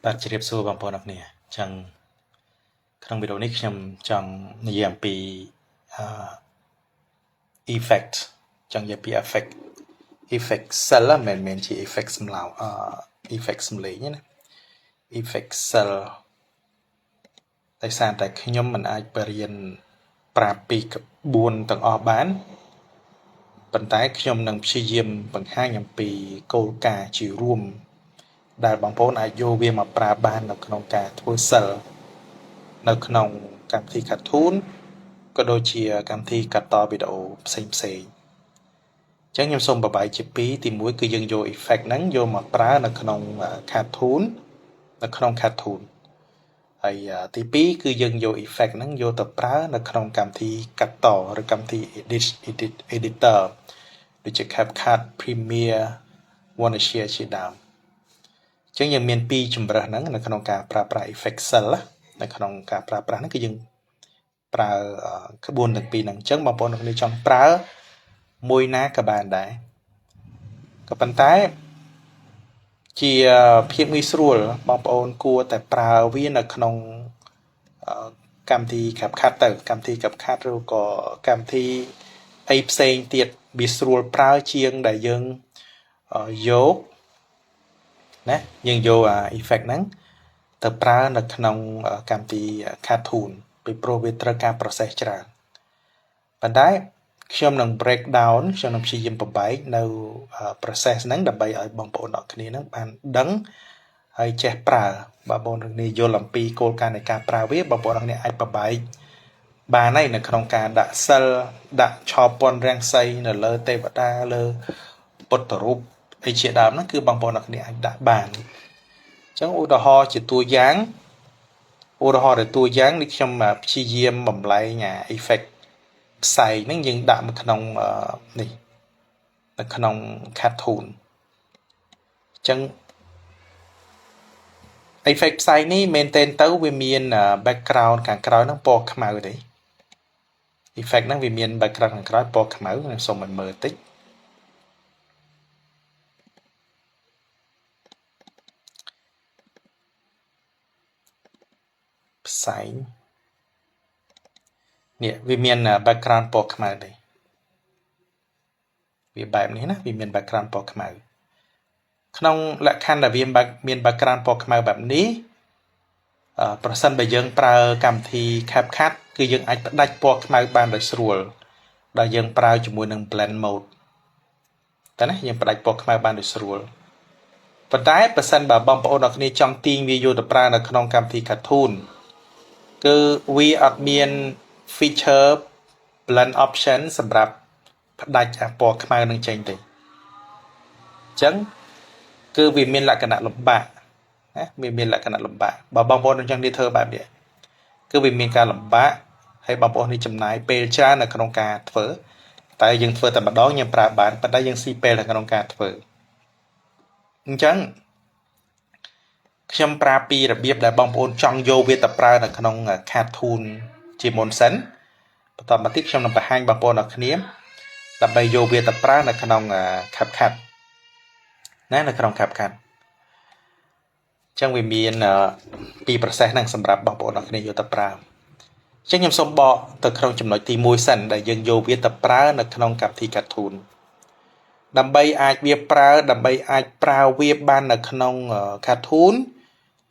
បាទជ្រាបសួរបងប្អូនអរគ្នាចឹងក្នុងវីដេអូនេះខ្ញុំចង់និយាយអំពីeffect ចឹងនិយាយពី effect cell មិនជា effect សម្លៅeffect សំឡេងណា effect cell តែសារតែខ្ញុំមិនអាចបរៀនប្រាប់ពីក្បួនទាំងអស់បានប៉ុន្តែខ្ញុំនឹងព្យាយាមបង្ហាញអំពីគោលការណ៍ជារួមដែលបងប្អូនអាចយកវាមកប្រើបាននៅក្នុងការធ្វើ cell នៅក្នុងកម្មវិធី cartoon ក៏ដូចជាកម្មវិធីកាត់តវីដេអូផ្សេងអញ្ចឹងខ្ញុំសូមបបាយជាពីរទី1គឺយើងយក effect ហ្នឹងយកមកប្រើនៅក្នុង cartoon ហើយទី2គឺយើងយក effect ហ្នឹងយកទៅប្រើនៅក្នុងកម្មវិធីកាត់តឬកម្មវិធី editor ដូចជា CapCut Premiere Wondershare ជាដើមអញ្ចឹងយើងមានពីរជម្រើសហ្នឹងនៅក្នុងការប្រើប្រាស់ effect cell នៅក្នុងការប្រើប្រាស់ហ្នឹងគឺយើងប្រើក្បួនទាំងពីរហ្នឹងអញ្ចឹងបងប្អូនអ្នកនេះចង់ប្រើមួយណាក៏បានដែរក៏ប៉ុន្តែជាភាពងាយស្រួលបងប្អូនគួរតែប្រើវានៅក្នុងកម្មវិធី CapCut ទៅកម្មវិធី CapCut ឬក៏កម្មវិធីអីផ្សេងទៀតវាស្រួលប្រើជាងដែលយើងយកណាយើងយកeffect ហ្នឹងទៅប្រើនៅក្នុងកម្មវិធី cartoon ពីព្រោះវាត្រូវការ process ច្រើនប៉ុន្តែខ្ញុំនឹង break down ខ្ញុំនឹងព្យាយាមបំបែកនៅ process ហ្នឹងដើម្បីឲ្យបងប្អូនអរគ្នាហ្នឹងបានដឹងហើយចេះប្រើបងប្អូនគ្នាយល់អំពីគោលការណ៍នៃការប្រើវាបងប្អូនគ្នាអាចបំបែកបានហើយនៅក្នុងការដាក់ cell ដាក់ឆោពន្ធរាំងសីនៅលើទេវតាលើពុទ្ធរូបអីជាដើមហ្នឹងគឺបងប្អូនគ្នាអាចដាក់បានអញ្ចឹងឧទាហរណ៍ជាតួយ៉ាងនេះខ្ញុំព្យាយាមបំលែងeffect ផ្សែងហ្នឹងយើងដាក់មកក្នុងនេះនៅក្នុង cartoon អញ្ចឹង effect ផ្សែងនេះមែនទែនទៅវាមាន background ខាងក្រោយហ្នឹងពណ៌ខ្មៅទេ effect ហ្នឹងវាមាន background ខាងក្រោយពណ៌ខ្មៅខ្ញុំសូមឲ្យមើលតិចផ្សែងនេះវាមាន background ពណ៌ខ្មៅទេវាបែបនេះណាវាមាន background ពណ៌ខ្មៅក្នុងលក្ខខណ្ឌដែលវាមាន background ពណ៌ខ្មៅបែបនេះប្រសិនបើយើងប្រើកម្មវិធី CapCut គឺយើងអាចផ្ដាច់ពណ៌ខ្មៅបានដោយស្រួលដែលយើងប្រើជាមួយនឹង blend mode តែណាយើងផ្ដាច់ពណ៌ខ្មៅបានដោយស្រួលប៉ុន្តែប្រសិនបើបងប្អូនអរគ្នាចង់ទាញវាយកទៅប្រើនៅក្នុងកម្មវិធី cartoon គឺវាអត់មាន feature blend option សម្រាប់ផ្ដាច់ពណ៌ខ្មៅនឹងចេញទេអញ្ចឹងគឺវាមានលក្ខណៈលំបាកណាវាមានលក្ខណៈលំបាកបើបងប្អូនចង់និយាយធ្វើបែបនេះគឺវាមានការលំបាកហើយបងប្អូននេះចំណាយពេលច្រើននៅក្នុងការធ្វើតែយើងធ្វើតែម្ដងយើងប្រើបានប៉ុន្តែយើងស៊ីពេលនៅក្នុងការធ្វើអញ្ចឹងខ្ញុំប្រាប់ពីរបៀបដែលបងប្អូនចង់យកវាទៅប្រើនៅក្នុង cartoon ជាមុនសិនបន្តមកទៀតខ្ញុំនឹងបង្ហាញបងប្អូនអរគ្នាដើម្បីយកវាទៅប្រើនៅក្នុង CapCut ណានៅក្នុង CapCut អញ្ចឹងវាមានពីរ process ហ្នឹងសម្រាប់បងប្អូនអរគ្នាយកទៅប្រើអញ្ចឹងខ្ញុំសូមបកទៅក្នុងចំណុចទី1សិនដែលយើងយកវាទៅប្រើនៅក្នុងកម្មវិធី cartoon ដើម្បីអាចប្រើវាបាននៅក្នុង cartoon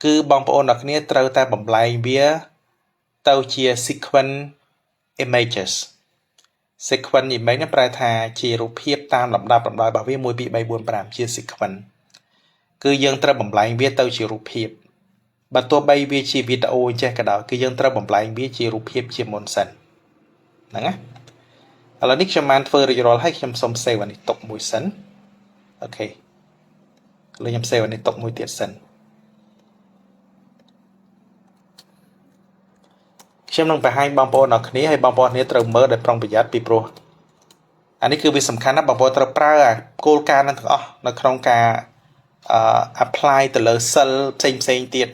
គឺបងប្អូនអរគ្នាត្រូវតែបំលែងវាទៅជា sequence images sequence image នេះប្រែថាជារូបភាពតាមលំដាប់លំដោយរបស់វា1 2 3 4 5ជា sequence គឺយើងត្រូវបំលែងវាទៅជារូបភាពបើទោះបីវាជាវីដេអូអញ្ចេះក៏ដោយគឺយើងត្រូវបំលែងវាជារូបភាពជាមុនសិនហ្នឹងណាឥឡូវនេះខ្ញុំបានធ្វើរួចរាល់ហើយខ្ញុំសូម save អានេះទុកមួយសិនអូខេឥឡូវខ្ញុំ save អានេះទុកមួយទៀតសិនខ្ញុំនឹងបង្ហាញបងប្អូនអរគ្នាហើយបងប្អូនគ្នាត្រូវមើលដោយប្រុងប្រយ័ត្នពីព្រោះអានេះគឺវាសំខាន់ណាស់បងប្អូនត្រូវប្រើគោលការណ៍ទាំងអស់នៅក្នុងការ apply ទៅលើ cell ផ្សេងទៀត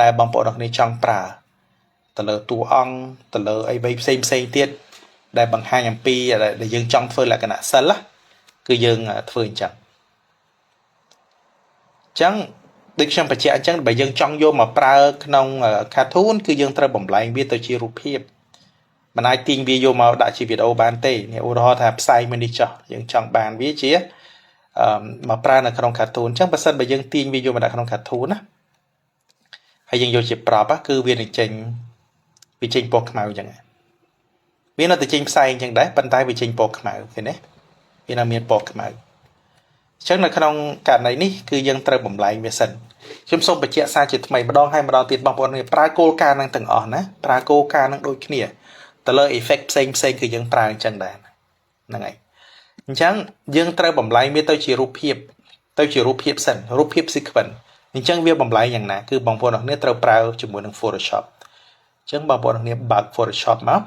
ដែលបងប្អូនអរគ្នាចង់ប្រើទៅលើតួអង្គទៅលើអីផ្សេងទៀតដែលបង្ហាញអំពីដែលយើងចង់ធ្វើលក្ខណៈ cell គឺយើងធ្វើអញ្ចឹង ដូចខ្ញុំបញ្ជាក់អញ្ចឹងបើយើងចង់យកមកប្រើក្នុង cartoon គឺយើងត្រូវបំលែងវាទៅជារូបភាពមិនអាចទាញវាយកមកដាក់ជាវីដេអូបានទេនេះឧទាហរណ៍ថាផ្សាយមួយនេះចោះយើងចង់បានវាជាមកប្រើនៅក្នុង cartoon អញ្ចឹងបើសិនបើយើងទាញវាយកមកដាក់ក្នុង cartoon ណាហើយយើងយកជា prop គឺវានឹងចេញពណ៌ខ្មៅអញ្ចឹងវានៅតែចេញផ្សែងអញ្ចឹងដែរប៉ុន្តែវាចេញពណ៌ខ្មៅឃើញទេវានៅមានពណ៌ខ្មៅអញ្ចឹងនៅក្នុងករណីនេះគឺយើងត្រូវបំលែងវាសិនខ្ញុំសូមបញ្ជាក់សារជាថ្មីម្ដងហើយម្ដងទៀតបងប្អូនប្រើគោលការណ៍នឹងទាំងអស់ណាប្រើគោលការណ៍នឹងដូចគ្នាទៅលើ effect ផ្សេងគឺយើងប្រើអញ្ចឹងដែរហ្នឹងហើយអញ្ចឹងយើងត្រូវបំលែងវាទៅជារូបភាពសិនរូបភាព sequence អញ្ចឹងវាបំលែងយ៉ាងណាគឺបងប្អូនអរគ្នាត្រូវប្រើជាមួយនឹង Photoshop អញ្ចឹងបងប្អូនអរគ្នាបើក Photoshop មក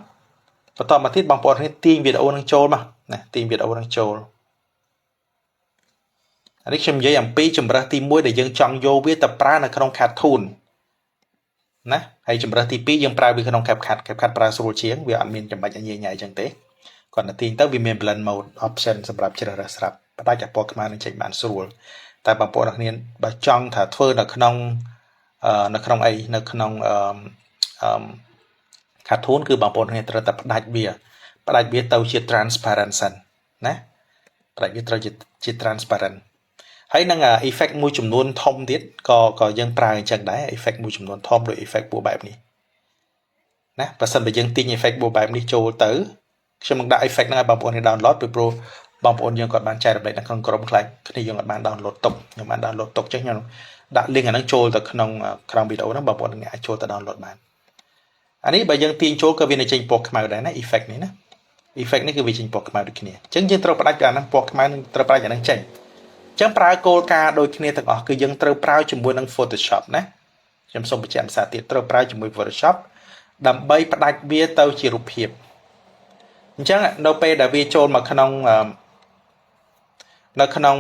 បន្តមកទៀតបងប្អូនគ្នាទាញវីដេអូនឹងចូលមកណាទាញវីដេអូនឹងចូលនេះខ្ញុំនិយាយអំពីជំរើសទី1ដែលយើងចង់យកវាទៅប្រើនៅក្នុង cartoon ណាហើយជំរើសទី2យើងប្រើវាក្នុង CapCut ប្រើស្រួលជាងវាអត់មានចំណុចញ៉ៃអញ្ចឹងទេគាត់ទៅទាញទៅវាមាន blend mode option សម្រាប់ជ្រើសរើសស្រាប់ផ្ដាច់តែពណ៌ខ្មៅនឹងចេញបានស្រួលតែបងប្អូនគ្នាបើចង់ថាធ្វើនៅក្នុងcartoon គឺបងប្អូនគ្នាត្រូវតែផ្ដាច់វាទៅជា transparent សិនណាផ្ដាច់វាត្រូវជា transparent ហើយនឹង effect មួយចំនួនធំទៀតក៏យើងប្រើអញ្ចឹងដែរ effect មួយចំនួនធំដូច effect ពណ៌បែបនេះណាបើសិនបើយើងទាញ effect ពណ៌បែបនេះចូលទៅខ្ញុំនឹងដាក់ effect ហ្នឹងឲ្យបងប្អូននេះ download ពីព្រោះបងប្អូនយើងគាត់បានចែករំលែកនៅក្នុងក្រុមខ្លាចគ្នាយើងអត់បាន download ទុកខ្ញុំបាន download ទុកចឹងខ្ញុំដាក់ link អាហ្នឹងចូលទៅក្នុងវីដេអូហ្នឹងបងប្អូនអាចចូលទៅ download បានអានេះបើយើងទាញចូលក៏វានឹងចេញពណ៌ខ្មៅដែរណា effect នេះណា effect នេះគឺវាចេញពណ៌ខ្មៅដូចគ្នាអញ្ចឹងយើងត្រូវផ្ដាច់អាហ្នឹងពណ៌ខ្មៅនឹងត្រូវផ្ដាច់អាហ្នឹងចេញអញ្ចឹងប្រើគោលការណ៍ដូចគ្នាទាំងអស់គឺយើងត្រូវប្រើជាមួយនឹង Photoshop ណាខ្ញុំសូមបញ្ជាក់ភាសាទៀតត្រូវប្រើជាមួយ Photoshop ដើម្បីផ្ដាច់វាទៅជារូបភាពអញ្ចឹងនៅពេលដែលវាចូលមកក្នុង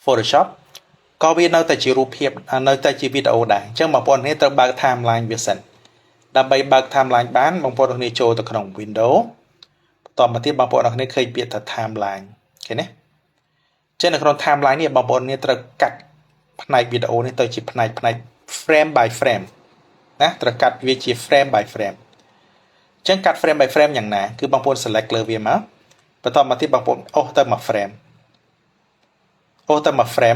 Photoshop ក៏វានៅតែជារូបភាពនៅតែជាវីដេអូដែរអញ្ចឹងបងប្អូននេះត្រូវបើក timeline វាសិនដើម្បីបើក timeline បានបងប្អូនគ្នាចូលទៅក្នុង window បន្តមកទៀតបងប្អូនគ្នាឃើញពាក្យថា timeline ឃើញទេចឹងនៅក្នុង timeline នេះបងប្អូនគ្នាត្រូវកាត់ផ្នែកវីដេអូនេះទៅជាផ្នែក frame by frame ណាត្រូវកាត់វាជា frame by frame ចឹងកាត់ frame by frame យ៉ាងណាគឺបងប្អូន select លើវាមកបន្តមកទៀតបងប្អូនអូសទៅមួយ frame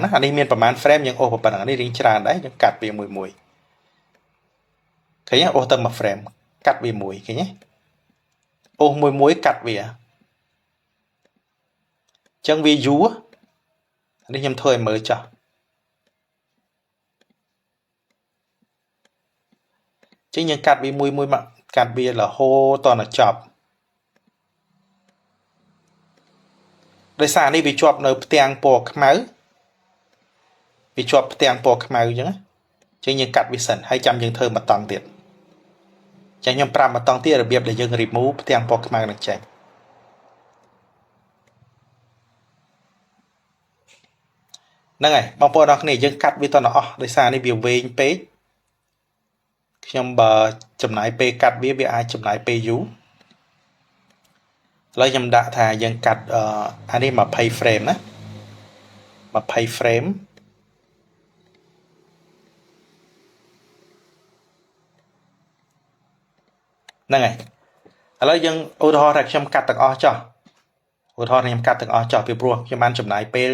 ណាអានេះមានប្រហែល frame យើងអូសប៉ុណ្ណឹងនេះរៀងច្រើនដែរយើងកាត់វាមួយឃើញទេអូសទៅមួយ frame កាត់វាមួយឃើញទេអូសមួយកាត់វាចឹងវាយូរនេះខ្ញុំធ្វើឲ្យមើលចោះចឹងយើងកាត់វាមួយមកកាត់វារហូតដល់ចប់ដោយសារនេះវាជាប់នៅផ្ទាំងពណ៌ខ្មៅវាជាប់ផ្ទាំងពណ៌ខ្មៅអញ្ចឹងយើងកាត់វាសិនហើយចាំយើងធ្វើម្ដងទៀតចឹងខ្ញុំប្រាប់ម្ដងទៀតរបៀបដែលយើង remove ផ្ទាំងពណ៌ខ្មៅនឹងចេញហ្នឹងហើយបងប្អូនអរគ្នាយើងកាត់វាតទៅអស់ដោយសារនេះវាវែងពេកខ្ញុំបើចំណាយពេលកាត់វាអាចចំណាយពេលយូរឥឡូវខ្ញុំដាក់ថាយើងកាត់អានេះ20 frame ណា20 frame ហ្នឹងហើយឥឡូវយើងឧទាហរណ៍ថាខ្ញុំកាត់ទាំងអស់ចោះពីព្រោះខ្ញុំបានចំណាយពេល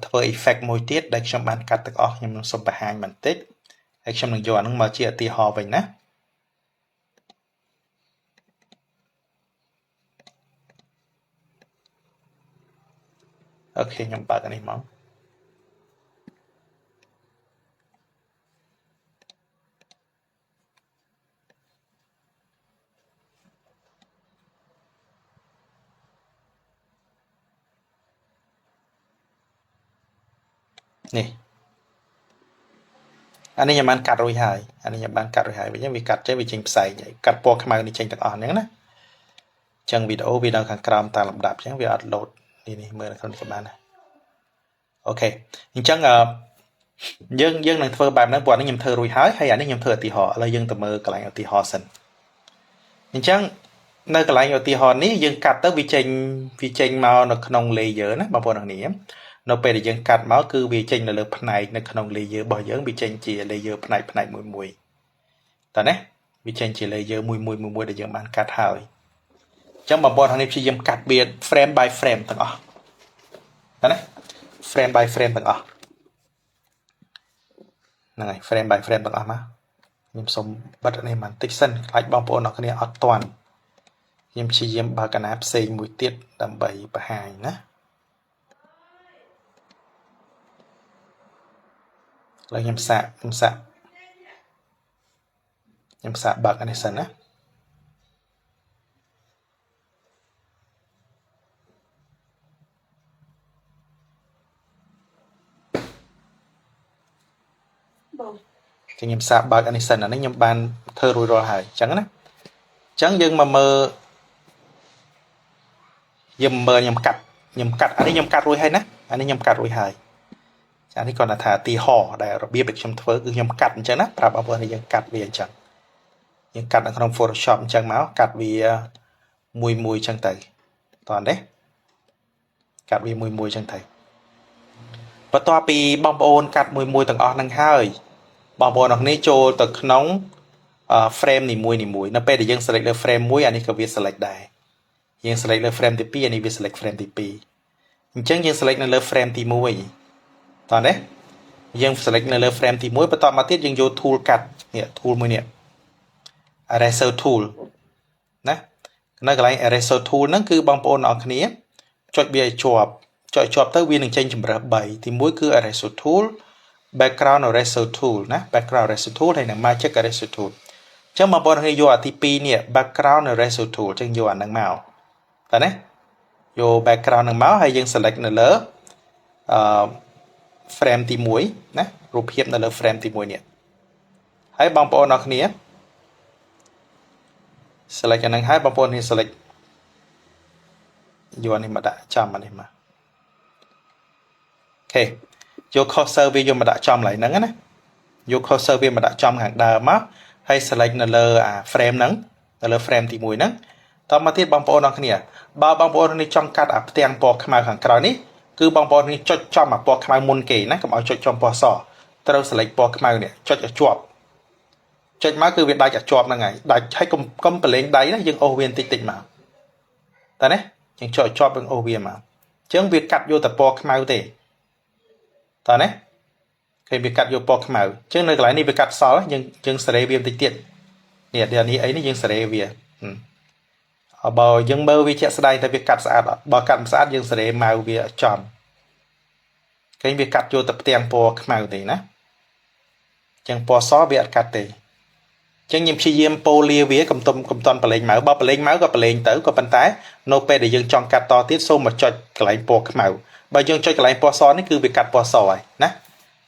ធ្វើ effect មួយទៀតដែលខ្ញុំបានកាត់ទាំងអស់ខ្ញុំនឹងសូមបង្ហាញបន្តិចហើយខ្ញុំនឹងយកអានឹងមកជាឧទាហរណ៍វិញណាអូខេខ្ញុំបើកអានេះមកនេះអានេះខ្ញុំបានកាត់រួចហើយវិញវាកាត់ចេញវាចេញផ្សែងកាត់ពណ៌ខ្មៅនេះចេញទាំងអស់ហ្នឹងណាអញ្ចឹងវីដេអូវានៅខាងក្រោមតាមលំដាប់អញ្ចឹងវាអត់ឡូតនេះមើលនៅក្នុងនេះក៏បានដែរអូខេអញ្ចឹងយើងនឹងធ្វើបែបហ្នឹងព្រោះនេះខ្ញុំធ្វើរួចហើយអានេះខ្ញុំធ្វើឧទាហរណ៍ឥឡូវយើងទៅមើលកន្លែងឧទាហរណ៍សិនអញ្ចឹងនៅកន្លែងឧទាហរណ៍នេះយើងកាត់ទៅវាចេញមកនៅក្នុង layer ណាបងប្អូនទាំងនេះ នៅពេលដែលយើងកាត់មកគឺវាចេញនៅលើផ្នែកនៅក្នុង layer របស់យើងវាចេញជា layer ផ្នែកមួយតើណាវាចេញជា layer មួយដែលយើងបានកាត់ហើយអញ្ចឹងបងប្អូនខាងនេះព្យាយាមកាត់វា frame by frame ទាំងអស់តើណា frame by frame ទាំងអស់ហ្នឹងហើយ frame by frame ទាំងអស់មកខ្ញុំសូមបិទនេះបន្តិចសិនខ្លាចបងប្អូនអ្នកគ្នាអត់ទាន់ខ្ញុំព្យាយាមបើកកណាផ្សេងមួយទៀតដើម្បីបង្ហាញណាឥឡូវខ្ញុំសាកបើកអានេះសិនណាខ្ញុំសាកបើកអានេះសិនអានេះខ្ញុំបានធ្វើរួចរាល់ហើយអញ្ចឹងណាអញ្ចឹងយើងមកមើលខ្ញុំកាត់អានេះខ្ញុំកាត់រួចហើយណាអានេះខ្ញុំកាត់រួចហើយអានេះគាត់ថាទីហោដែលរបៀបដែលខ្ញុំធ្វើគឺខ្ញុំកាត់អញ្ចឹងណាប្រាប់បងប្អូនថាយើងកាត់វាអញ្ចឹងយើងកាត់នៅក្នុង Photoshop អញ្ចឹងមកកាត់វាមួយអញ្ចឹងទៅតោះទេកាត់វាមួយអញ្ចឹងទៅបន្ទាប់ពីបងប្អូនកាត់មួយទាំងអស់ហ្នឹងហើយបងប្អូនអរគ្នាចូលទៅក្នុង frame នីមួយនៅពេលដែលយើង select លើ frame 1អានេះក៏វា select ដែរយើង select លើ frame ទី2អានេះវា select frame ទី2អញ្ចឹងយើង select នៅលើ frame ទី1តោះទេយើង select នៅលើ frame ទី1បន្ទាប់មកទៀតយើងយក tool កាត់នេះ tool មួយនេះ eraser tool ណានៅកន្លែង eraser tool ហ្នឹងគឺបងប្អូនអរគ្នាចុចវាឲ្យជាប់ទៅវានឹងចេញជម្រើស3ទី1គឺ eraser tool background eraser tool ណា background eraser tool ហើយនិង magic eraser tool អញ្ចឹងបងប្អូនគ្នាយកអាទី2នេះ background eraser tool អញ្ចឹងយកអាហ្នឹងមកតើណាយក background ហ្នឹងមកហើយយើង select នៅលើframe ទី1ណារូបភាពនៅលើ frame ទី1នេះហើយបងប្អូនអរគ្នា select អាហ្នឹងហើយបងប្អូននេះ select យកនេះមកដាក់ចំអានេះមកអូខេយក cursor វាយកមកដាក់ចំកន្លែងហ្នឹងណាយក cursor វាមកដាក់ចំខាងដើមមកហើយ select នៅលើអា frame ហ្នឹងនៅលើ frame ទី1ហ្នឹងតមកទៀតបងប្អូនអរគ្នាបើបងប្អូននេះចង់កាត់អាផ្ទាំងពណ៌ខ្មៅខាងក្រោយនេះគឺបងប្អូននេះចុចចំអាពណ៌ខ្មៅមុនគេណាកុំឲ្យចុចចំពណ៌សត្រូវ select ពណ៌ខ្មៅនេះចុចឲ្យជាប់ចុចមកគឺវាដាច់ឲ្យជាប់ហ្នឹងហើយដាច់ឲ្យកុំប្រឡែងដៃណាយើងអូសវាបន្តិចមកតើណាយើងចុចឲ្យជាប់យើងអូសវាមកអញ្ចឹងវាកាត់យកតែពណ៌ខ្មៅទេតើណាគេវាកាត់យកពណ៌ខ្មៅអញ្ចឹងនៅកន្លែងនេះវាកាត់សល់យើងសេរីវាបន្តិចទៀតនេះនេះអីនេះយើងសេរីវាបើយើងមើលវាជាក់ស្ដែងតែវាកាត់ស្អាតអត់បើកាត់មិនស្អាតយើងសេរីម៉ៅវាចំគេវាកាត់យកតែផ្ទាំងពណ៌ខ្មៅទេណាអញ្ចឹងពណ៌សវាអត់កាត់ទេអញ្ចឹងខ្ញុំព្យាយាមប៉ូលាវាកុំតន់ប្រឡែងម៉ៅបើប្រឡែងម៉ៅក៏ប្រឡែងទៅក៏ប៉ុន្តែនៅពេលដែលយើងចង់កាត់តទៀតសូមមកចុចកន្លែងពណ៌ខ្មៅបើយើងចុចកន្លែងពណ៌សនេះគឺវាកាត់ពណ៌សហើយណា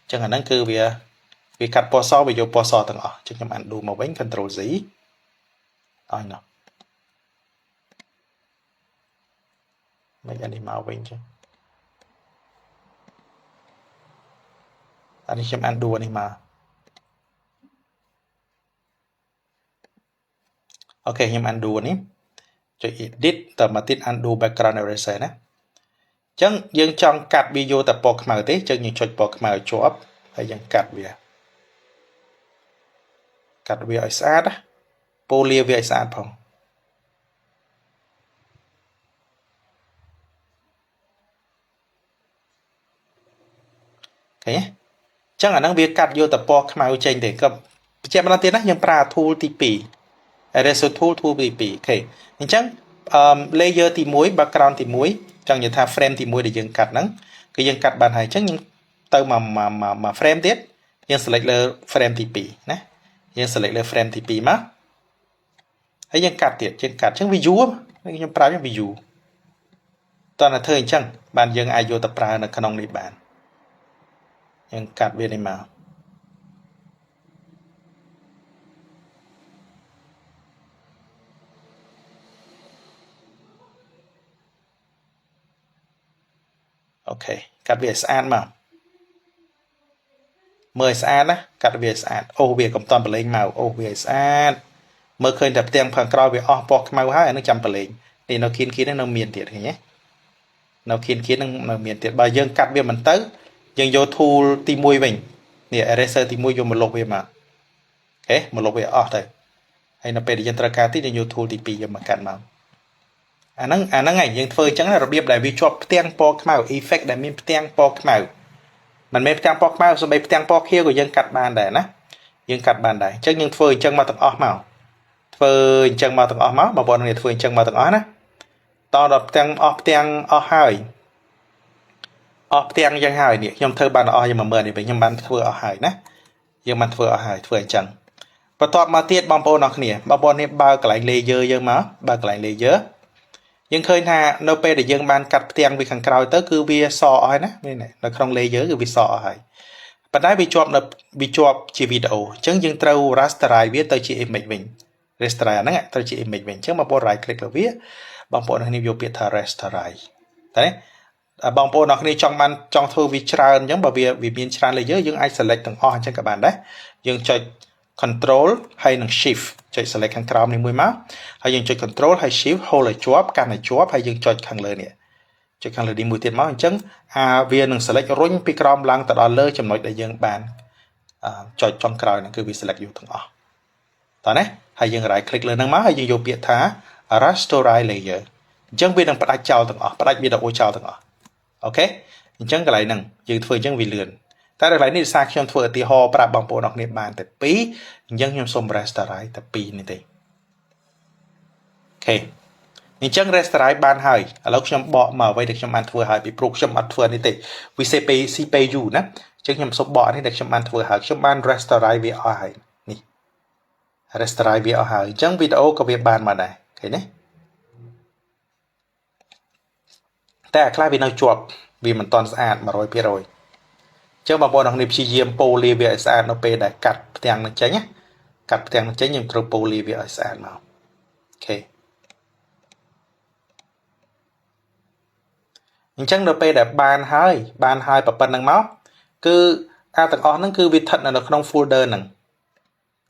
អញ្ចឹងអាហ្នឹងគឺវាកាត់ពណ៌សវាយកពណ៌សទាំងអស់អញ្ចឹងខ្ញុំ undo មកវិញ Ctrl Z ឲ្យណោះមិនអានេះមកវិញចឹងអានេះខ្ញុំ undo នេះមកអូខេខ្ញុំ undo នេះចុច edit តមកទៀត undo background eraser ណាអញ្ចឹងយើងចង់កាត់វាយកតែពណ៌ខ្មៅទេអញ្ចឹងយើងចុចពណ៌ខ្មៅជាប់ហើយយើងកាត់វាឲ្យស្អាតណាប៉ូលាវាឲ្យស្អាតផងឃើញទេអញ្ចឹងអាហ្នឹងវាកាត់យកតែពណ៌ខ្មៅចេញទេក៏បញ្ជាក់ម្ដងទៀតណាយើងប្រើ tool ទី2 eraser tool ទី2អូខេអញ្ចឹងlayer ទី1 background ទី1ចង់និយាយថា frame ទី1ដែលយើងកាត់ហ្នឹងគឺយើងកាត់បានហើយអញ្ចឹងយើងទៅមក frame ទៀតយើង select លើ frame ទី2ណាយើង select លើ frame ទី2មកហើយយើងកាត់ទៀតយើងកាត់អញ្ចឹង view ខ្ញុំប្រើវា view តើធ្វើអញ្ចឹងបានយើងអាចយកទៅប្រើនៅក្នុងនេះបានយើងកាត់វានេះមកអូខេកាត់វាស្អាតមកមើលស្អាតណាកាត់វាស្អាតអូសវាកុំតន់ប្រឡែងមកអូសវាស្អាតមើលឃើញតែផ្ទាំងខាងក្រោយវាអស់ពណ៌ខ្មៅហើយអានឹងចាំប្រឡែងនេះនៅគៀននេះនៅមានទៀតឃើញទេ នៅគៀននឹងនៅមានទៀតបើយើងកាត់វាមិនទៅយើងយក tool ទី1វិញនេះ eraser ទី1យកមកលុបវាមកអូខេមកលុបវាអស់ទៅហើយនៅពេលដែលយើងត្រូវការទៀតយើងយក tool ទី2យកមកកាត់មកអាហ្នឹងឯងយើងធ្វើអញ្ចឹងរបៀបដែលវាជាប់ផ្ទាំងពណ៌ខ្មៅ effect ដែលមានផ្ទាំងពណ៌ខ្មៅមិនមែនផ្ទាំងពណ៌ខ្មៅសូម្បីផ្ទាំងពណ៌ខៀវក៏យើងកាត់បានដែរណាយើងកាត់បានដែរអញ្ចឹងយើងធ្វើអញ្ចឹងមកទាំងអស់មកធ្វើអញ្ចឹងមកទាំងអស់មកបងប្អូនគ្នាធ្វើអញ្ចឹងមកទាំងអស់ណាតដល់ផ្ទាំងអស់ហើយអស់ផ្ទាំងយ៉ាងហើយនេះខ្ញុំធ្វើបានអស់យ៉ាង10000នេះវិញខ្ញុំបានធ្វើអស់ហើយណាយើងបានធ្វើអស់ហើយធ្វើអញ្ចឹងបន្ទាប់មកទៀតបងប្អូនអរគ្នាបងប្អូននេះបើកកន្លែង layer យើងមកបើកកន្លែង layer យើងឃើញថានៅពេលដែលយើងបានកាត់ផ្ទាំងវាខាងក្រោយទៅគឺវាសអស់ហើយណានេះនៅក្នុង layer គឺវាសអស់ហើយប៉ុន្តែវាជាប់ជាវីដេអូអញ្ចឹងយើងត្រូវ rasterize វាទៅជា image វិញ rasterize ហ្នឹងត្រូវជា image វិញអញ្ចឹងបងប្អូន right click លើវាបងប្អូននេះយកពាក្យថា rasterize តែបងប្អូនអរគ្នាចង់ធ្វើវាច្រើនអញ្ចឹងបើវាមានច្រើន layer យើងអាច select ទាំងអស់អញ្ចឹងក៏បានដែរយើងចុច control ហើយនឹង shift ចុច select ខាងក្រោមនេះមួយមកហើយយើងចុច control ហើយ shift hold ឲ្យជាប់កាន់ឲ្យជាប់ហើយយើងចុចខាងលើនេះចុចខាងលើនេះមួយទៀតមកអញ្ចឹងវានឹង select រុញពីក្រោមឡើងទៅដល់លើចំណុចដែលយើងបានចុចចុងក្រោយហ្នឹងគឺវា select យកទាំងអស់តោះណាហើយយើង right click លើហ្នឹងមកហើយយើងយកពាក្យថា rasterize layer អញ្ចឹងវានឹងផ្ដាច់ចោលទាំងអស់ផ្ដាច់វីដេអូចោលទាំងអស់អូខេអញ្ចឹងកន្លែងហ្នឹងយើងធ្វើអញ្ចឹងវាលឿនតែកន្លែងនេះដោយសារខ្ញុំធ្វើឧទាហរណ៍ប្រាប់បងប្អូនអរគ្នាបានតែ2អញ្ចឹងខ្ញុំសូម rasterize តែ2នេះទេអូខេអញ្ចឹង rasterize បានហើយឥឡូវខ្ញុំបកមកអ្វីដែលខ្ញុំបានធ្វើហើយពីព្រោះខ្ញុំអត់ធ្វើនេះទេវា CPU ណាអញ្ចឹងខ្ញុំសូមបកនេះដែលខ្ញុំបានធ្វើហើយខ្ញុំបាន rasterize វាអស់ហើយនេះ rasterize វាអស់ហើយអញ្ចឹងវីដេអូក៏វាបានមកដែរឃើញទេតែអាខ្លះវានៅជាប់វាមិនទាន់ស្អាត 100%ចឹងបងប្អូនអរគ្នាព្យាយាមប៉ូលាវាឲ្យស្អាតនៅពេលដែលកាត់ផ្ទាំងនឹងចេញណាកាត់ផ្ទាំងនឹងចេញយើងត្រូវប៉ូលាវាឲ្យស្អាតមកអូខេអញ្ចឹងនៅពេលដែលបានហើយប៉ុណ្្នឹងមកគឺទាំងអស់ហ្នឹងគឺវាស្ថិតនៅក្នុង folder ហ្នឹង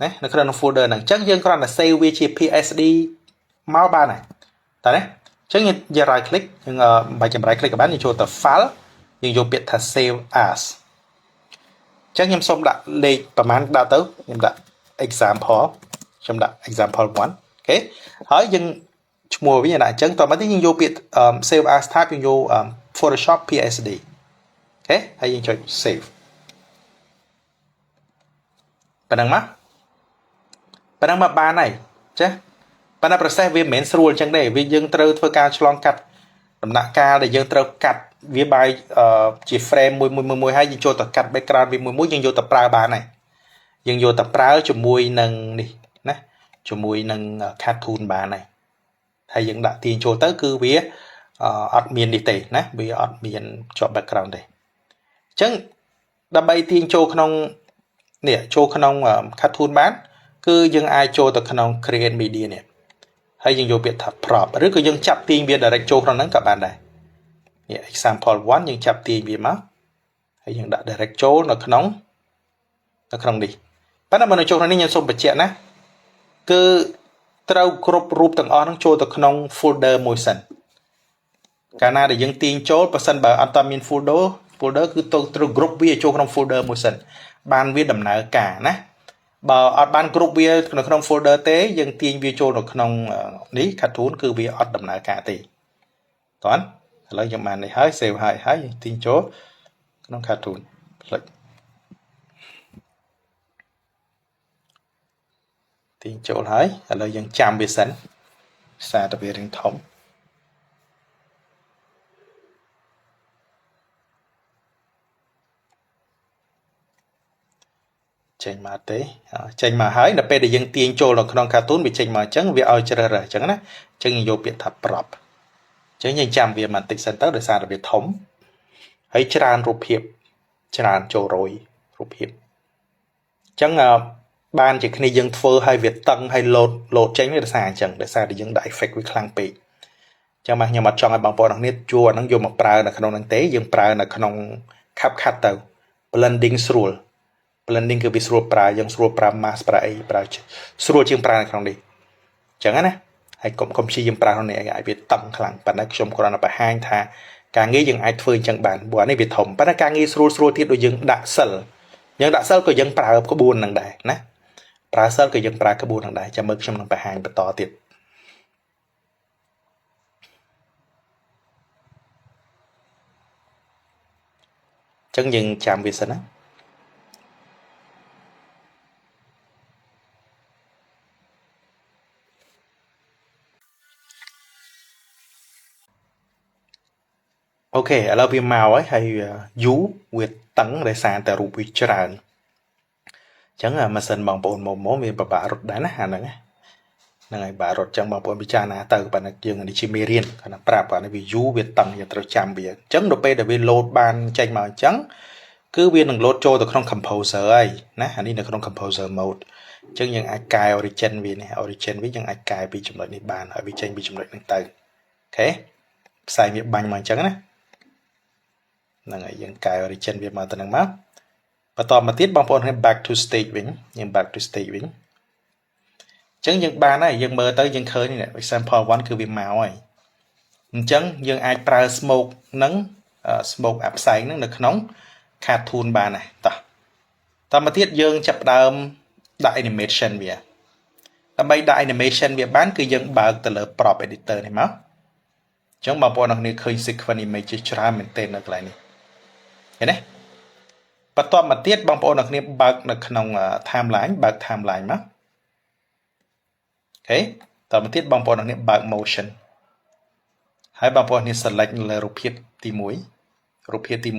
ណានៅក្នុង folder ហ្នឹងអញ្ចឹងយើងគ្រាន់តែ save វាជា PSD មកបានហើយតើណាអញ្ចឹងយើង right click យើងបាច់ចាំ right click ក៏បានយើងចូលទៅ file យើងយកពាក្យថា save asអញ្ចឹងខ្ញុំសូមដាក់លេខប្រហែលដាក់ទៅខ្ញុំដាក់ example ខ្ញុំដាក់ example 1អូខេហើយយើងឈ្មោះវាដាក់អញ្ចឹងតទៅមកយើងយកពាក្យ save as type យើងយក Photoshop PSD អូខេហើយយើងចុច save ប៉ុណ្ណឹងមកបានហើយចាប៉ុន្តែ process វាមិនមែនស្រួលអញ្ចឹងទេវាយើងត្រូវធ្វើការឆ្លងកាត់ដំណាក់កាលដែលយើងត្រូវកាត់វាបាយជា frame មួយហើយយើងចូលទៅកាត់ background វាមួយយើងយកទៅប្រើបានហើយយើងយកទៅប្រើជាមួយនឹងនេះណាជាមួយនឹង cartoon បានហើយយើងដាក់ទាញចូលទៅគឺវាអត់មាននេះទេណាវាអត់មានជាប់ background ទេអញ្ចឹងដើម្បីទាញចូលក្នុងនេះចូលក្នុង cartoon បានគឺយើងអាចចូលទៅក្នុង create media នេះហើយយើងយកពាក្យថា prop ឬក៏យើងចាប់ទាញវា direct ចូលក្នុងហ្នឹងក៏បានដែរនេះ example 1យើងចាប់ទាញវាមកហើយយើងដាក់ direct ចូលនៅក្នុងនេះប៉ុន្តែបើនៅចូលក្នុងនេះខ្ញុំសូមបញ្ជាក់ណាគឺត្រូវគ្រប់រូបទាំងអស់ហ្នឹងចូលទៅក្នុង folder មួយសិនកាលណាដែលយើងទាញចូលបើសិនបើអត់តមាន folder គឺត្រូវ group វាចូលក្នុង folder មួយសិនបានវាដំណើរការណាបើអត់បាន group វានៅក្នុង folder ទេយើងទាញវាចូលនៅក្នុងនេះ cartoon គឺវាអត់ដំណើរការទេតោះឥឡូវខ្ញុំបាននេះហើយ save ហើយទាញចូលក្នុង cartoon ផ្លិចទាញចូលហើយឥឡូវយើងចាំវាសិនសារទៅវារៀងធំចេញមកទេចេញមកហើយដល់ពេលដែលយើងទាញចូលនៅក្នុង cartoon វាចេញមកអញ្ចឹងវាឲ្យជ្រើសរើសអញ្ចឹងណាអញ្ចឹងយើងយកពាក្យថា prop អញ្ចឹងយើងចាំវាបន្តិចសិនទៅដោយសារតែវាធំហើយច្រើនរូបភាពច្រើនចូលរយរូបភាពអញ្ចឹងបានជាគ្នាយើងធ្វើឲ្យវាតឹងឲ្យ load ចេញវាដោយសារអញ្ចឹងដោយសារតែយើងដាក់ effect វាខ្លាំងពេកអញ្ចឹងមកខ្ញុំអត់ចង់ឲ្យបងប្អូនគ្នាជួអាហ្នឹងយកមកប្រើនៅក្នុងហ្នឹងទេយើងប្រើនៅក្នុង CapCut ទៅ blending ស្រួល blending គឺវាស្រួលប្រើយើងស្រួលប្រើ mask ប្រើអីប្រើស្រួលជាងប្រើនៅក្នុងនេះអញ្ចឹងណាហើយកុំព្យាយាមប្រើក្នុងនេះឲ្យវាតឹងខ្លាំងប៉ុន្តែខ្ញុំគ្រាន់តែបង្ហាញថា ការងារយើងអាចធ្វើអញ្ចឹងបានព្រោះនេះវាធំប៉ុន្តែការងារស្រួលទៀតដូចយើងដាក់សិលយើងដាក់សិលក៏យើងប្រើក្បួនហ្នឹងដែរណាប្រើសិលក៏យើងប្រើក្បួនហ្នឹងដែរចាំមើលខ្ញុំនឹងបង្ហាញបន្តទៀតអញ្ចឹងយើងចាំវាសិនណាអូខេឥឡូវវាមកហើយយូរវាតឹងដោយសារតែរូបវាច្រើនអញ្ចឹងម៉ាស៊ីនបងប្អូនមកវាពិបាករត់ដែរណាអាហ្នឹងហ្នឹងហើយបាទរត់ចឹងបងប្អូនពិចារណាទៅប៉ុន្តែយើងនេះជាមេរៀនគាត់ណាប្រាប់គាត់នេះវាយូរវាតឹងយើងត្រូវចាំវាអញ្ចឹងដល់ពេលដែលវាលោតបានចេញមកអញ្ចឹងគឺវានឹងលោតចូលទៅក្នុង composer ហើយណាអានេះនៅក្នុង composer mode អញ្ចឹងយើងអាចកែ origin វានេះ origin វាយើងអាចកែពីចំណុចនេះបានហើយវាចេញពីចំណុចហ្នឹងទៅអូខេផ្សាយវាបាញ់មកអញ្ចឹងណាហ្នឹងហើយយើងកែ origin វាមកទៅហ្នឹងមកបន្តមកទៀតបងប្អូនឃើញ back to stage វិញយើង back to stage វិញអញ្ចឹងយើងបានហើយយើងមើលទៅយើងឃើញនេះ example 1គឺវាមកហើយអញ្ចឹងយើងអាចប្រើ smoke ហ្នឹង smoke អាផ្សែងហ្នឹងនៅក្នុង cartoon បានដែរតមកទៀតយើងចាប់ផ្ដើមដាក់ animation វាដើម្បីដាក់ animation វាបានគឺយើងបើកទៅលើ prop editor នេះមកអញ្ចឹងបងប្អូនអរគ្នាឃើញ sequence image ច្រើនមែនទែននៅកន្លែងនេះឃើញទេបន្តមកទៀតបងប្អូនអរគ្នាបើកនៅក្នុង timeline បើក timeline មកអូខេតមកទៀតបងប្អូនអរគ្នាបើក motion ហើយបងប្អូននេះ select លើរូបភាពទី1រូបភាពទី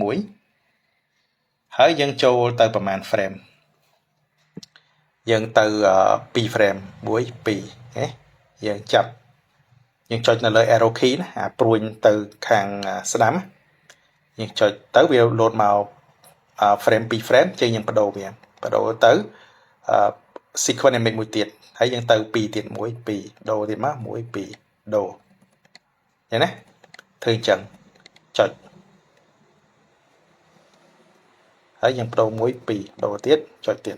1ហើយយើងចូលទៅប្រមាណ frame យើងទៅ2 frame 1 2ណាយើងចាប់យើងចុចនៅលើ arrow key ណាអាព្រួយទៅខាងស្ដាំយើងចុចទៅវា load មក frame 2 frame ចេញយើងបដូរវាបដូរទៅsequence image មួយទៀតហើយយើងទៅ2ទៀត1 2ដូរទៀតមក1 2ដូរឃើញណាធ្វើអញ្ចឹងចុចហើយយើងបដូរ1 2ដូរទៀតចុចទៀត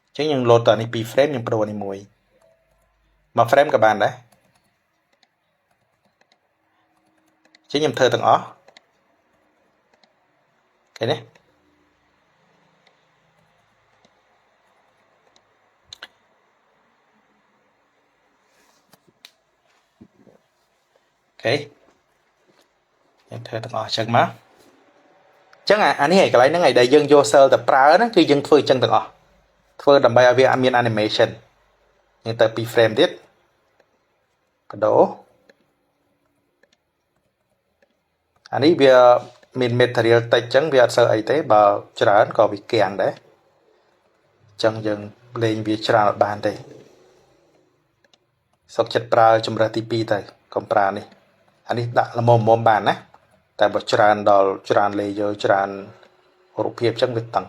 អញ្ចឹងយើង load តនេះ2 frame យើងបដូរនេះ1 frame ក៏បានដែរអញ្ចឹងខ្ញុំធ្វើទាំងអស់ឃើញទេអូខេយើងធ្វើទាំងអស់អញ្ចឹងមកអញ្ចឹងអានេះឯងកន្លែងហ្នឹងឯងដែលយើងយក cell ទៅប្រើហ្នឹងគឺយើងធ្វើអញ្ចឹងទាំងអស់ធ្វើដើម្បីឲ្យវាមាន animation យើងទៅ2 frame ទៀតបដូរអានេះវាមាន material តិចអញ្ចឹងវាអត់សូវអីទេបើច្រើនក៏វាគាំងដែរអញ្ចឹងយើងលេងវាច្រើនអត់បានទេសុខចិត្តប្រើជំរើសទី2ទៅកុំប្រើនេះអានេះដាក់ល្មមបានណាតែបើច្រើនដល់ច្រើន layer ច្រើនរូបភាពអញ្ចឹងវាតឹង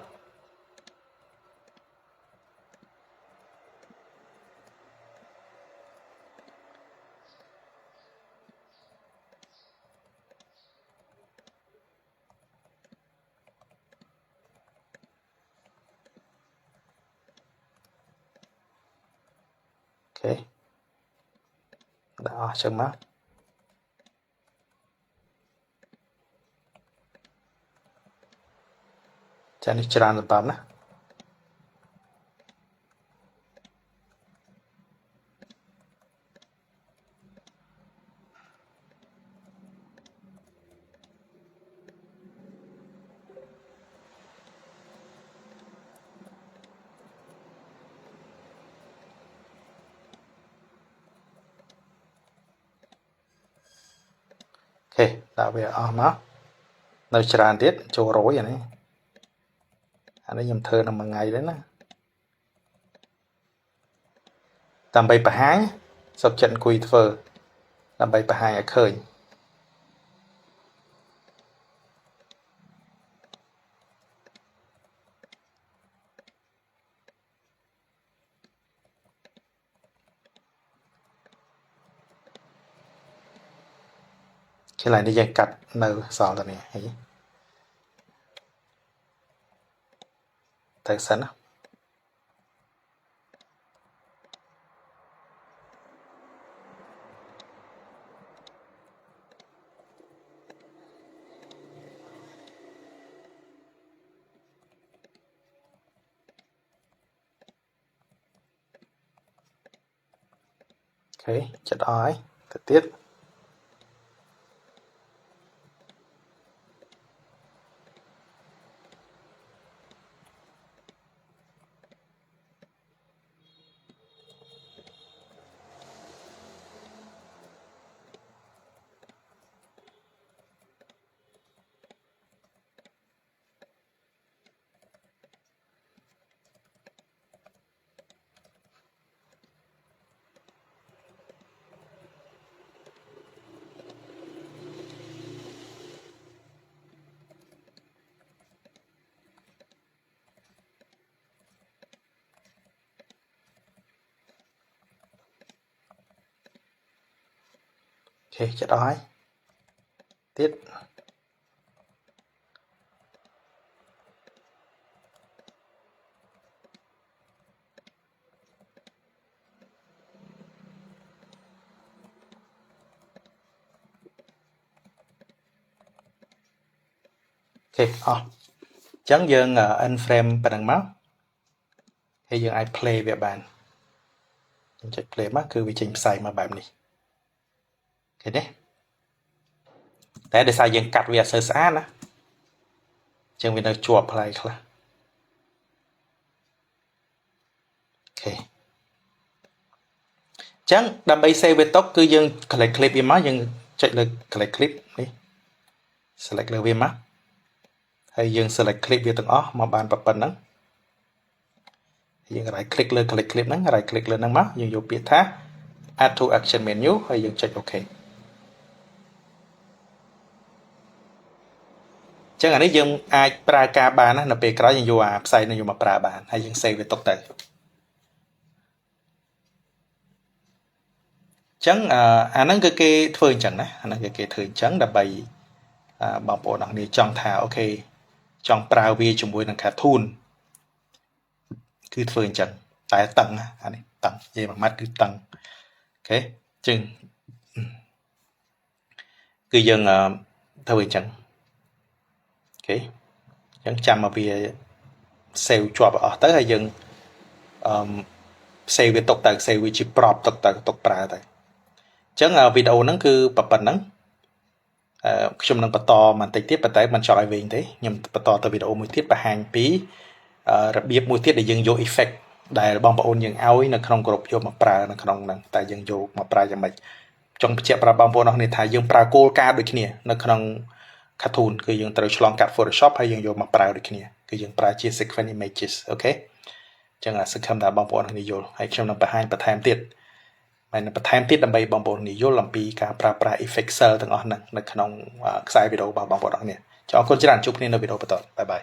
អូខេដាក់អស់ចឹងមកចានេះច្រើនសម្រាប់ណាអូខេដាក់វាអស់មកនៅច្រើនទៀតចូល100អានេះខ្ញុំធ្វើនៅមួយថ្ងៃដែរណាដើម្បីបង្ហាញសុខចិត្តអង្គុយធ្វើដើម្បីបង្ហាញឲ្យឃើញកន្លែងនេះយើងកាត់នៅសល់ទៅនេះអីទៅសិនណា Okay ចិត្តអស់ហើយទៅទៀតអូខេចិត្តអស់ហើយទៀតអូខេអស់អញ្ចឹងយើង end frame ប៉ុណ្ណឹងមកហើយយើងអាច play វាបានយើងចុច play មកគឺវាចេញផ្សាយមកបែបនេះឃើញទេតែដោយសារយើងកាត់វាអត់សូវស្អាតណាអញ្ចឹងវានៅជាប់ផ្លែខ្លះអូខេអញ្ចឹងដើម្បី save វាទុកគឺយើង click clip វាមកយើងចុចលើ click clip នេះ select លើវាមកហើយយើង select clip វាទាំងអស់មកបានប៉ុណ្ណឹងយើង right click លើ click clip ហ្នឹង right click លើហ្នឹងមកយើងយកពាក្យថា add to action menu ហើយយើងចុច OK អញ្ចឹងអានេះយើងអាចប្រើការបានណានៅពេលក្រោយយើងយកអាផ្សាយនេះយកមកប្រើបានហើយយើង save វាទុកទៅអញ្ចឹងអាហ្នឹងគឺគេធ្វើអញ្ចឹងណាអាហ្នឹងគឺគេធ្វើអញ្ចឹងដើម្បីបងប្អូនអរគ្នាចង់ថាអូខេចង់ប្រើវាជាមួយនឹង cartoon គឺធ្វើអញ្ចឹងតែតឹងអានេះតឹងនិយាយមួយម៉ាត់គឺតឹងអូខេអញ្ចឹងគឺយើងធ្វើអញ្ចឹងអូខេអញ្ចឹងចាំមកវា save ជាប់អស់ទៅហើយយើងsave វាទុកទៅ save វាជា prop ទុកទៅទុកប្រើទៅអញ្ចឹងវីដេអូហ្នឹងគឺប៉ុណ្ណឹងខ្ញុំនឹងបន្តបន្តិចទៀតប៉ុន្តែមិនចង់ឲ្យវែងទេខ្ញុំបន្តទៅវីដេអូមួយទៀតបង្ហាញពីរបៀបមួយទៀតដែលយើងយក effect ដែលបងប្អូនយើងឲ្យនៅក្នុងក្រុមយកមកប្រើនៅក្នុងហ្នឹងតែយើងយកមកប្រើយ៉ាងម៉េចចង់បញ្ជាក់ប្រាប់បងប្អូនអរគ្នាថាយើងប្រើគោលការណ៍ដូចគ្នានៅក្នុង cartoon គឺយើងត្រូវឆ្លងកាត់ Photoshop ហើយយើងយកមកប្រើដូចគ្នាគឺយើងប្រើជា sequence images អូខេអញ្ចឹងសង្ឃឹមថាបងប្អូនអរគ្នាយល់ហើយខ្ញុំនឹងបង្ហាញបន្ថែមទៀតហើយនឹងបន្ថែមទៀតដើម្បីបងប្អូនយល់អំពីការប្រើប្រាស់ effect cell ទាំងអស់ហ្នឹងនៅក្នុងខ្សែវីដេអូរបស់បងប្អូនអរគ្នាអរគុណច្រើនជួបគ្នានៅវីដេអូបន្តបាយបាយ